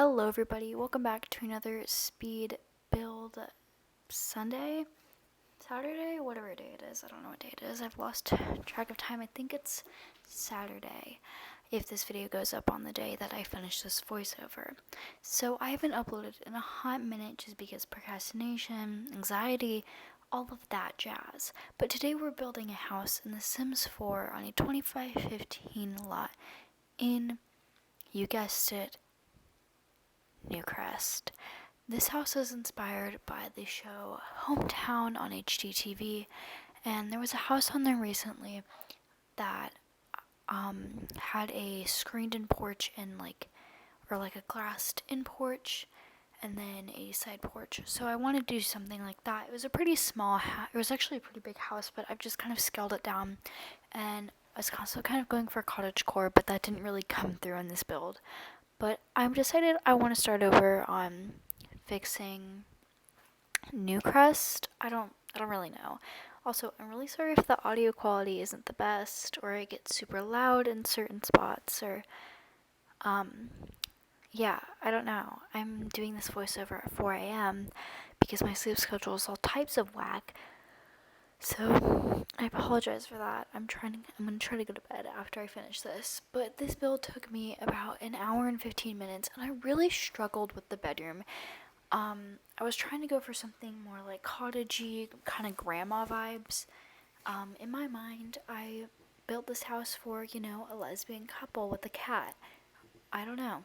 Hello everybody, welcome back to another speed build Saturday, whatever day it is. I don't know what day it is. I've lost track of time. I think it's Saturday if this video goes up on the day that I finish this voiceover. So I haven't uploaded in a hot minute just because procrastination, anxiety, all of that jazz. But today we're building a house in The Sims 4 on a 2515 lot in, you guessed it, Newcrest. This house is inspired by the show Hometown on HGTV, and there was a house on there recently that had a screened-in porch and or a glassed-in porch, and then a side porch. So I wanted to do something like that. It was a pretty small house. It was actually a pretty big house, but I've just kind of scaled it down, and I was also kind of going for cottage core, but that didn't really come through in this build. But I've decided I want to start over on fixing Newcrest. I don't really know. Also, I'm really sorry if the audio quality isn't the best, or it gets super loud in certain spots, or yeah, I don't know. I'm doing this voiceover at 4 a.m. because my sleep schedule is all types of whack. So I apologize for that. I'm gonna try to go to bed after I finish this. But this build took me about an hour and 15 minutes, and I really struggled with the bedroom. I was trying to go for something more like cottagey, kind of grandma vibes. In my mind, I built this house for, a lesbian couple with a cat. I don't know.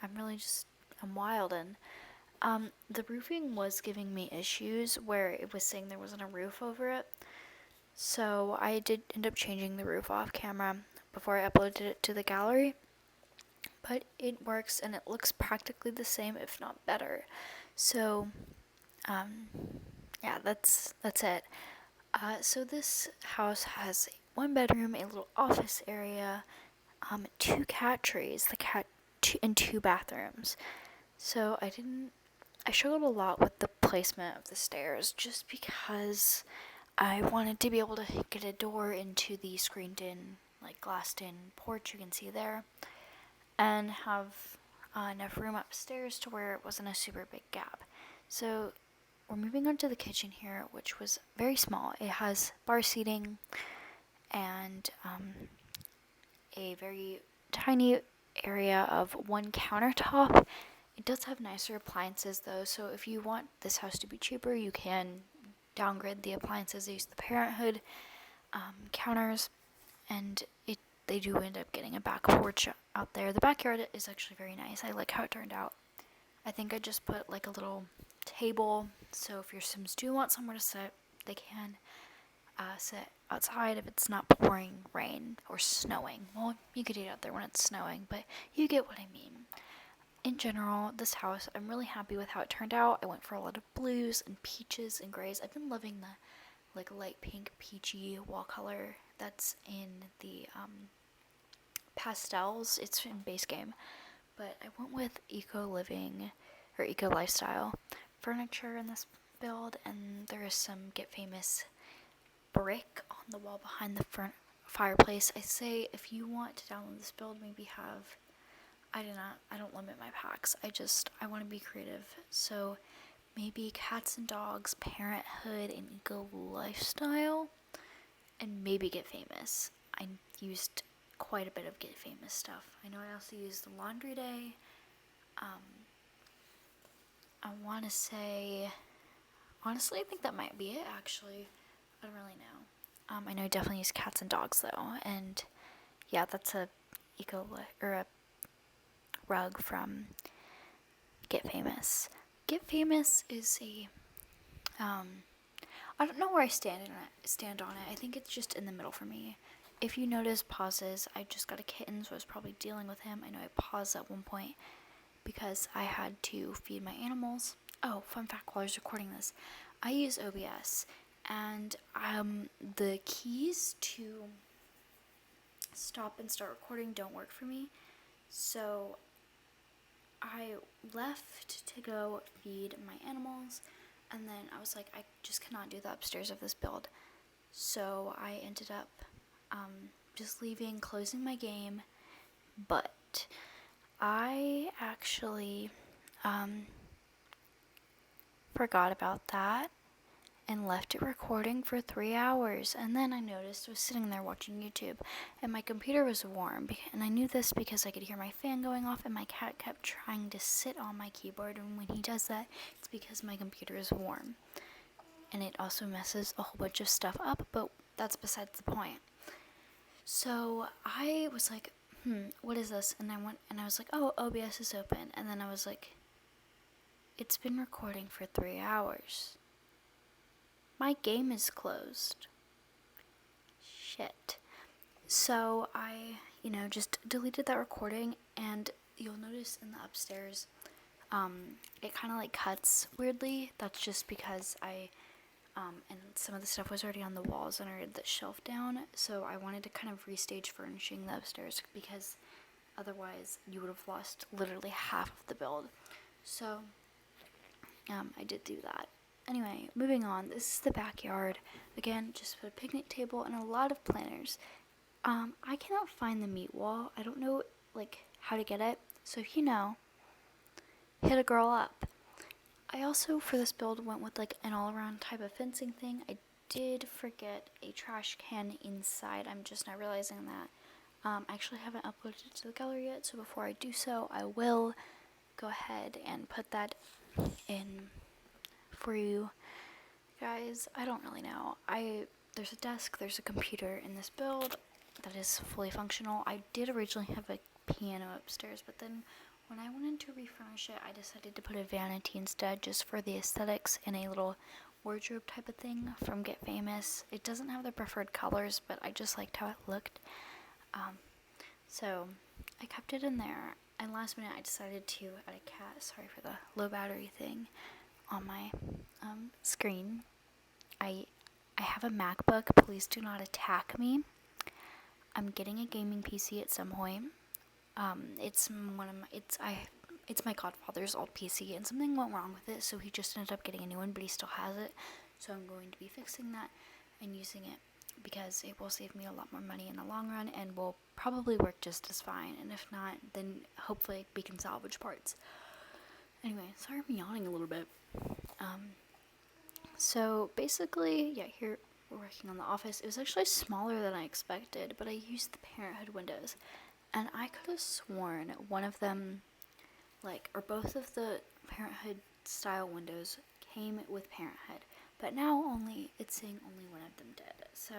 I'm wild, and the roofing was giving me issues where it was saying there wasn't a roof over it. So I did end up changing the roof off camera before I uploaded it to the gallery. But it works and it looks practically the same, if not better. So, yeah, that's it. So this house has one bedroom, a little office area, 2 cat trees, and 2 bathrooms. So I struggled a lot with the placement of the stairs just because I wanted to be able to get a door into the screened-in, glassed-in porch you can see there, and have enough room upstairs to where it wasn't a super big gap. So we're moving on to the kitchen here, which was very small. It has bar seating and a very tiny area of one countertop. It does have nicer appliances though, so if you want this house to be cheaper, you can downgrade the appliances. They use the Parenthood counters, and they do end up getting a back porch out there. The backyard is actually very nice. I like how it turned out. I think I just put a little table, so if your Sims do want somewhere to sit, they can sit outside if it's not pouring rain or snowing. Well, you could eat out there when it's snowing, but you get what I mean. In general, this house, I'm really happy with how it turned out. I went for a lot of blues and peaches and grays. I've been loving the light pink peachy wall color that's in the pastels. It's in base game, but I went with eco lifestyle furniture in this build, and there is some Get Famous brick on the wall behind the front fireplace. I say if you want to download this build, maybe have, I don't limit my packs. I want to be creative. So maybe cats and dogs, parenthood, and eco lifestyle, and maybe Get Famous. I used quite a bit of Get Famous stuff. I know I also used the laundry day. I want to say, honestly, I think that might be it, actually. I don't really know. I know I definitely use cats and dogs, though, and yeah, that's a rug from Get Famous. Get Famous is I don't know where I stand on it. I think it's just in the middle for me. If you notice pauses, I just got a kitten, so I was probably dealing with him. I know I paused at one point because I had to feed my animals. Oh, fun fact while I was recording this, I use OBS, and the keys to stop and start recording don't work for me. So I left to go feed my animals, and then I was like, I just cannot do the upstairs of this build. So I ended up just leaving, closing my game, but I actually forgot about that and left it recording for 3 hours. And then I noticed I was sitting there watching YouTube and my computer was warm. And I knew this because I could hear my fan going off and my cat kept trying to sit on my keyboard. And when he does that, it's because my computer is warm. And it also messes a whole bunch of stuff up, but that's besides the point. So I was like, what is this? And I went and I was like, oh, OBS is open. And then I was like, it's been recording for 3 hours. My game is closed. Shit. So I, just deleted that recording, and you'll notice in the upstairs, it kind of like cuts weirdly. That's just because and some of the stuff was already on the walls and I had the shelf down, so I wanted to kind of restage furnishing the upstairs because otherwise you would have lost literally half of the build. So I did do that. Anyway, moving on. This is the backyard. Again, just a picnic table and a lot of planters. I cannot find the meat wall. I don't know how to get it. So if you know, hit a girl up. I also, for this build, went with an all-around type of fencing thing. I did forget a trash can inside. I'm just now realizing that. I actually haven't uploaded it to the gallery yet, so before I do so, I will go ahead and put that in for you guys. I don't really know. There's a desk, there's a computer in this build that is fully functional. I did originally have a piano upstairs, but then when I wanted to refurnish it, I decided to put a vanity instead, just for the aesthetics, and a little wardrobe type of thing from Get Famous. It doesn't have the preferred colors, but I just liked how it looked. So I kept it in there, and last minute I decided to add a cat. Sorry for the low battery thing on my screen. I have a MacBook. Please do not attack me. I'm getting a gaming PC at some point. It's my godfather's old PC, and something went wrong with it, so he just ended up getting a new one, but he still has it. So I'm going to be fixing that and using it because it will save me a lot more money in the long run and will probably work just as fine. And if not, then hopefully we can salvage parts. Anyway, sorry I'm yawning a little bit. So basically, yeah, here we're working on the office. It was actually smaller than I expected, but I used the Parenthood windows. And I could have sworn one of them, or both of the Parenthood style windows came with Parenthood. But now it's saying only one of them did. So,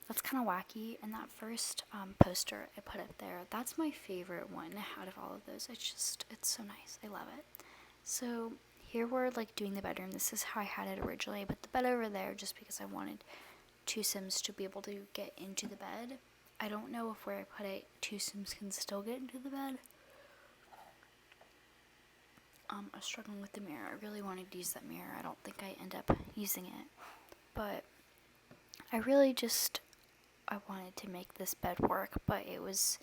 that's kind of wacky. And that first poster I put up there, that's my favorite one out of all of those. It's so nice. I love it. So here we're doing the bedroom. This is how I had it originally, but the bed over there, just because I wanted two Sims to be able to get into the bed. I don't know if where I put it, two Sims can still get into the bed. I was struggling with the mirror. I really wanted to use that mirror. I don't think I end up using it. But I wanted to make this bed work, but it was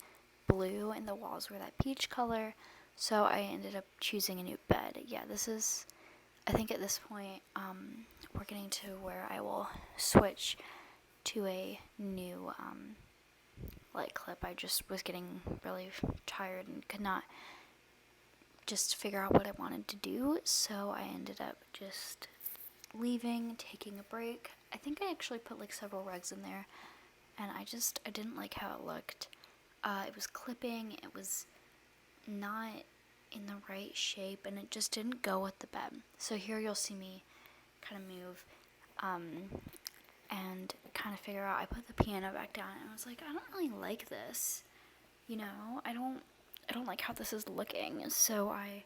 blue and the walls were that peach color. So I ended up choosing a new bed. Yeah, I think at this point, we're getting to where I will switch to a new, clip. I just was getting really tired and could not just figure out what I wanted to do, so I ended up just leaving, taking a break. I think I actually put several rugs in there, and I didn't like how it looked. It was clipping, it was not in the right shape, and it just didn't go with the bed. So here you'll see me kind of move and kind of figure out. I put the piano back down, and I was like, I don't really like this. I don't like how this is looking. So I,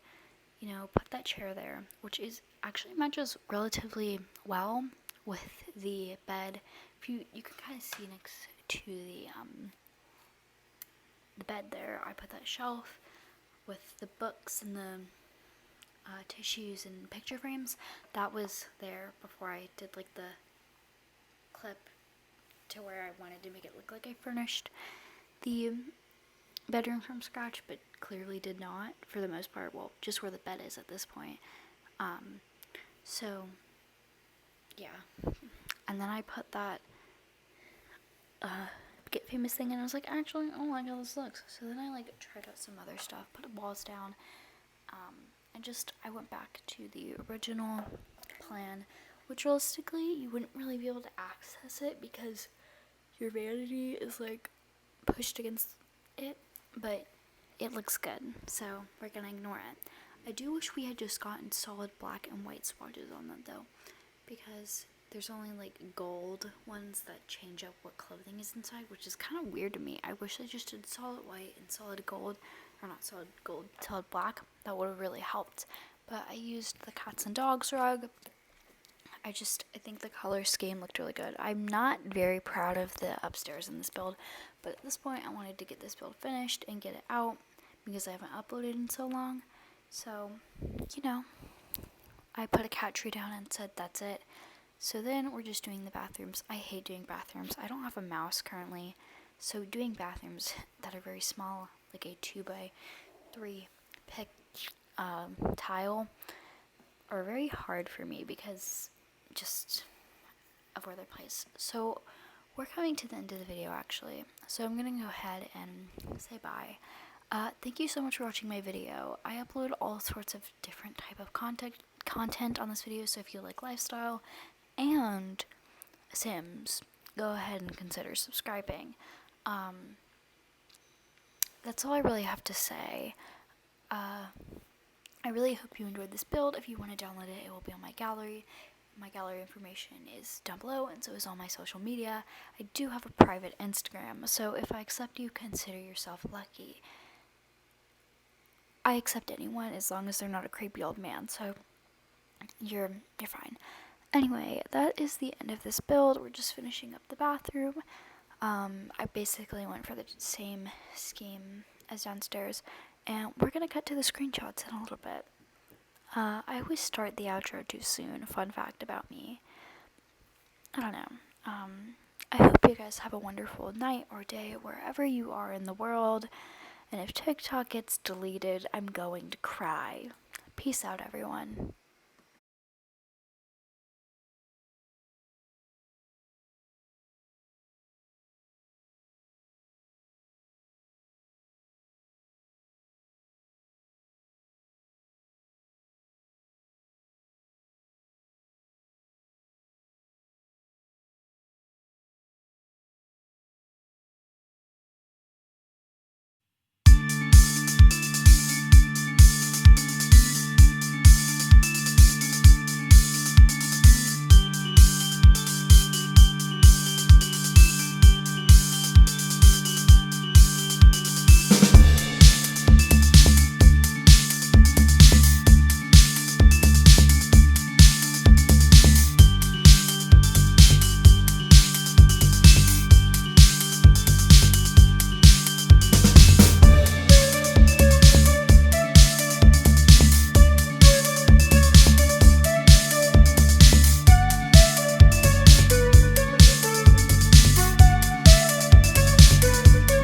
put that chair there, which is actually matches relatively well with the bed. If you can kind of see next to the bed there, I put that shelf with the books and the tissues and picture frames. That was there before I did the clip to where I wanted to make it look like I furnished the bedroom from scratch, but clearly did not for the most part. Well, just where the bed is at this point. So yeah, and then I put that Get Famous thing, and I was like, actually, oh my god, this looks. So then I like tried out some other stuff, put the walls down, and just I went back to the original plan, which realistically you wouldn't really be able to access it because your vanity is like pushed against it, but it looks good, so we're gonna ignore it. I do wish we had just gotten solid black and white swatches on them though, because there's only like gold ones that change up what clothing is inside, which is kind of weird to me. I wish they just did solid white and solid gold, or not solid gold, solid black. That would have really helped. But I used the cats and dogs rug. I think the color scheme looked really good. I'm not very proud of the upstairs in this build, but at this point I wanted to get this build finished and get it out because I haven't uploaded in so long. So, I put a cat tree down and said that's it. So then we're just doing the bathrooms. I hate doing bathrooms. I don't have a mouse currently, so doing bathrooms that are very small, like a 2x3 pick tile, are very hard for me because just of where they're placed. So we're coming to the end of the video actually. So I'm gonna go ahead and say bye. Thank you so much for watching my video. I upload all sorts of different type of content on this video, so if you like lifestyle and Sims, go ahead and consider subscribing. That's all I really have to say. I really hope you enjoyed this build. If you want to download it, it will be on my gallery. My gallery information is down below, and so is all my social media. I do have a private Instagram, so if I accept you, consider yourself lucky. I accept anyone as long as they're not a creepy old man, so you're fine. Anyway, that is the end of this build. We're just finishing up the bathroom. I basically went for the same scheme as downstairs, and we're gonna cut to the screenshots in a little bit. I always start the outro too soon. Fun fact about me. I don't know. I hope you guys have a wonderful night or day wherever you are in the world. And if TikTok gets deleted, I'm going to cry. Peace out, everyone.